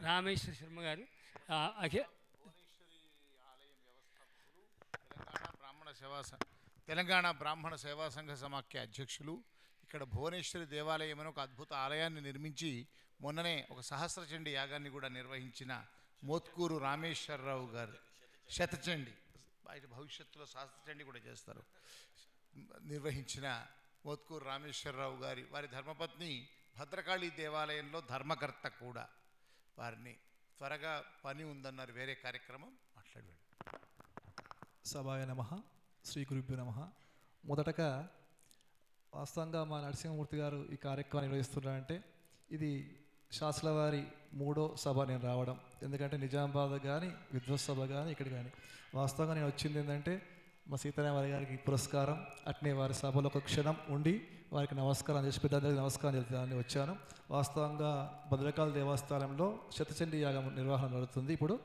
రామేశ్వర శర్మ గారు అఖిల తెలంగాణ బ్రాహ్మణ సేవా సంఘ సమాఖ్య అధ్యక్షులు. ఇక్కడ భువనేశ్వరి దేవాలయం అని ఒక అద్భుత ఆలయాన్ని నిర్మించి మొన్ననే ఒక సహస్రచండి యాగాన్ని కూడా నిర్వహించిన మోత్కూరు రామేశ్వరరావు గారు, శతచండి బయట భవిష్యత్తులో సహస్రచండి కూడా చేస్తారు, నిర్వహించిన మోత్కూరు రామేశ్వరరావు వారి ధర్మపత్ని భద్రకాళి దేవాలయంలో ధర్మకర్త కూడా. వారిని త్వరగా పని ఉందన్నారు, వేరే కార్యక్రమం మాట్లాడాడు. సభాయ నమః, శ్రీ గురుభ్యో నమః. మొదటగా వాస్తవంగా మా నరసింహమూర్తి గారు ఈ కార్యక్రమాన్ని నిర్వహిస్తున్నారంటే ఇది శాస్త్రుల వారి 3వ సభ నేను రావడం. ఎందుకంటే నిజామాబాద్ కానీ విద్వత్ సభ కానీ ఇక్కడ కానీ వాస్తవంగా నేను వచ్చింది ఏంటంటే మా సీతారామయ్య గారికి పురస్కారం, అట్నే వారి సభలో ఒక క్షణం ఉండి వారికి నమస్కారం చేసి పెద్దలందరికీ నమస్కారం చేద్దామని వచ్చాను. వాస్తవంగా భద్రకాళి దేవస్థానంలో శతచండీ యాగం నిర్వహణ జరుగుతుంది. ఇప్పుడు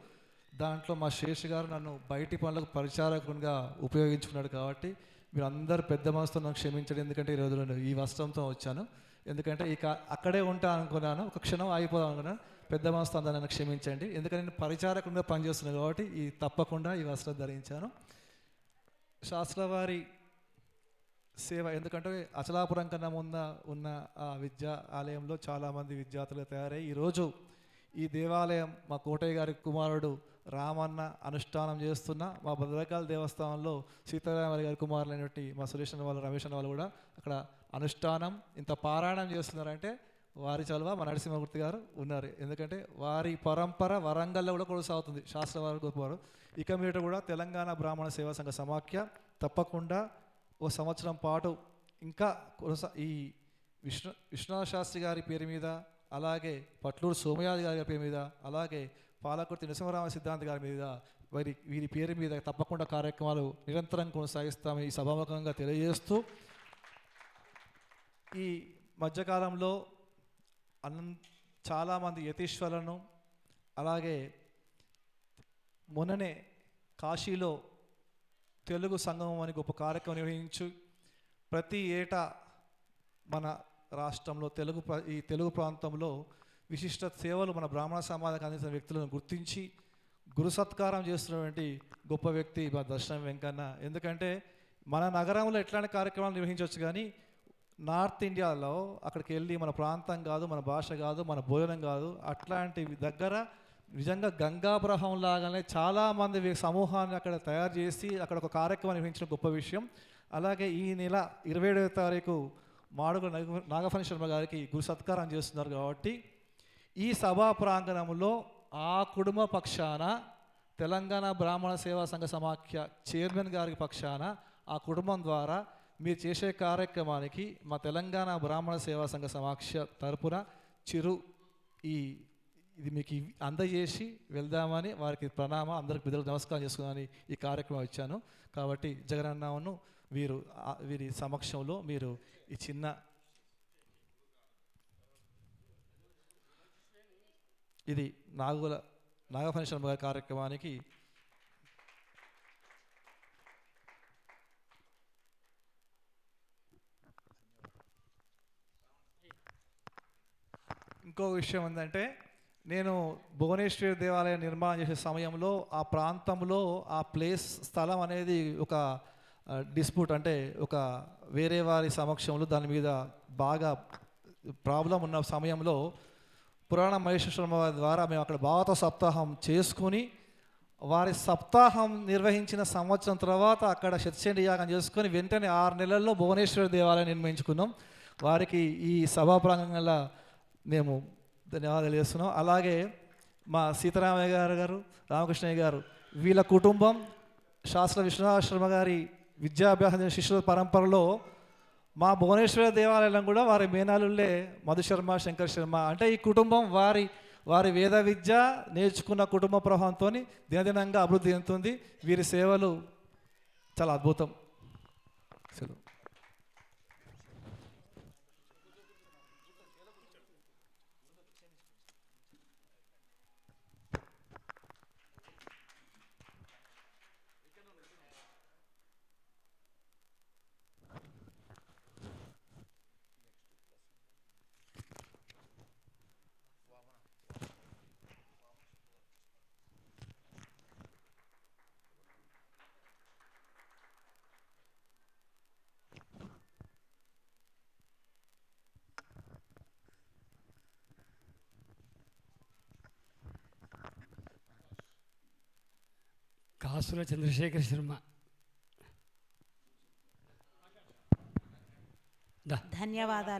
దాంట్లో మా శేష్ గారు నన్ను బయటి పనులకు పరిచారకునిగా ఉపయోగించుకున్నాడు. కాబట్టి మీరు అందరు పెద్ద మనసుతో నన్ను క్షమించండి, ఎందుకంటే ఈరోజు నేను ఈ వస్త్రంతో వచ్చాను. ఎందుకంటే అక్కడే ఉంటా అనుకున్నాను, ఒక క్షణం ఆగిపోదాం అనుకున్నాను. పెద్ద మనసుతో అందరూ నన్ను క్షమించండి, ఎందుకంటే నేను పరిచారకునిగా పనిచేస్తున్నాను కాబట్టి తప్పకుండా ఈ వస్త్రం ధరించాను. శాస్త్రుల వారి సేవ, ఎందుకంటే అచలాపురం కన్నా ఉన్న ఆ విద్యా ఆలయంలో చాలామంది విద్యార్థులు తయారై ఈరోజు ఈ దేవాలయం మా కోటయ్య గారి కుమారుడు రామన్న అనుష్ఠానం చేస్తున్న మా భద్రకాళి దేవస్థానంలో సీతారామయ్య గారి కుమారులైనటువంటి మా సురేష్ అన్న వాళ్ళు, రమేష్ అన్న వాళ్ళు కూడా అక్కడ అనుష్ఠానం ఇంత పారాయణం చేస్తున్నారంటే వారి చలువ మా నరసింహమూర్తి గారు ఉన్నారు. ఎందుకంటే వారి పరంపర వరంగల్లో కూడా కొనసాగుతుంది శాస్త్ర వారు గొప్పవారు. ఇక మీట కూడా తెలంగాణ బ్రాహ్మణ సేవా సంఘ సమాఖ్య తప్పకుండా ఓ సంవత్సరం పాటు ఇంకా ఈ విశ్వనాథ శాస్త్రి గారి పేరు మీద, అలాగే పట్లూరు సోమయాజి గారి పేరు మీద, అలాగే పాలకుర్తి నరసింహరామ సిద్ధాంతి గారి మీద, వీరి పేరు మీద తప్పకుండా కార్యక్రమాలు నిరంతరం కొనసాగిస్తామని ఈ సభాముఖంగా తెలియజేస్తూ, ఈ మధ్యకాలంలో చాలామంది యతీశ్వరులను, అలాగే మొన్ననే కాశీలో తెలుగు సంగమం అని గొప్ప కార్యక్రమం నిర్వహించి ప్రతి ఏటా మన రాష్ట్రంలో ఈ తెలుగు ప్రాంతంలో విశిష్ట సేవలు మన బ్రాహ్మణ సమాజానికి అందించిన వ్యక్తులను గుర్తించి గురు సత్కారం చేస్తున్నటువంటి గొప్ప వ్యక్తి మా దర్శనం వెంకన్న. ఎందుకంటే మన నగరంలో ఎట్లాంటి కార్యక్రమాలు నిర్వహించవచ్చు, కానీ నార్త్ ఇండియాలో అక్కడికి వెళ్ళి మన ప్రాంతం కాదు, మన భాష కాదు, మన భోజనం కాదు, అట్లాంటి దగ్గర నిజంగా గంగాప్రహం లాగానే చాలామంది సమూహాన్ని అక్కడ తయారు చేసి అక్కడ ఒక కార్యక్రమం నిర్వహించిన గొప్ప విషయం. అలాగే ఈ నెల 27వ తారీఖు మాడుగు నాగఫణి శర్మ గారికి గురు సత్కారం చేస్తున్నారు. కాబట్టి ఈ సభా ప్రాంగణంలో ఆ కుటుంబ పక్షాన తెలంగాణ బ్రాహ్మణ సేవా సంఘ సమాఖ్య చైర్మన్ గారి పక్షాన ఆ కుటుంబం ద్వారా మీరు చేసే కార్యక్రమానికి మా తెలంగాణ బ్రాహ్మణ సేవా సంఘ సమాఖ్య తరపున ఇది మీకు అందజేసి వెళ్దామని వారికి అందరికి పెద్దలకు నమస్కారం చేసుకుని ఈ కార్యక్రమం ఇచ్చాను. కాబట్టి జగనన్నను వీరి సమక్షంలో మీరు ఈ చిన్న ఇది నాగఫణి శర్మ గారి కార్యక్రమానికి ఇంకో విషయం ఏంటంటే, నేను భువనేశ్వరి దేవాలయం నిర్మాణం చేసే సమయంలో ఆ ప్రాంతంలో ఆ స్థలం అనేది ఒక డిస్ప్యూట్, అంటే ఒక వేరే వారి సమక్షంలో దాని మీద బాగా ప్రాబ్లం ఉన్న సమయంలో పురాణ మహేశ్వర శర్మ ద్వారా మేము అక్కడ భాగవత సప్తాహం చేసుకుని వారి సప్తాహం నిర్వహించిన సంవత్సరం తర్వాత అక్కడ శతచండీ యాగం చేసుకొని వెంటనే 6 నెలల్లో భువనేశ్వరి దేవాలయం నిర్మించుకున్నాం. వారికి ఈ సభా ప్రాంగణంలో మేము ధన్యవాదాలు చేస్తున్నాం. అలాగే మా సీతారామయ్య గారు, రామకృష్ణయ్య గారు, వీళ్ళ కుటుంబం శాస్త్ర విశ్వనాథ శర్మ గారి విద్యాభ్యాస శిష్యుల పరంపరలో మా భువనేశ్వర దేవాలయం కూడా వారి మేనాలుల్లే మధుశర్మ, శంకర్ శర్మ, అంటే ఈ కుటుంబం వారి వేద విద్య నేర్చుకున్న కుటుంబ ప్రభావంతో దినదినంగా అభివృద్ధి చెందుతుంది. వీరి సేవలు చాలా అద్భుతం. ఆసుల చంద్రశేఖర శర్మ. ధన్యవాదాలు.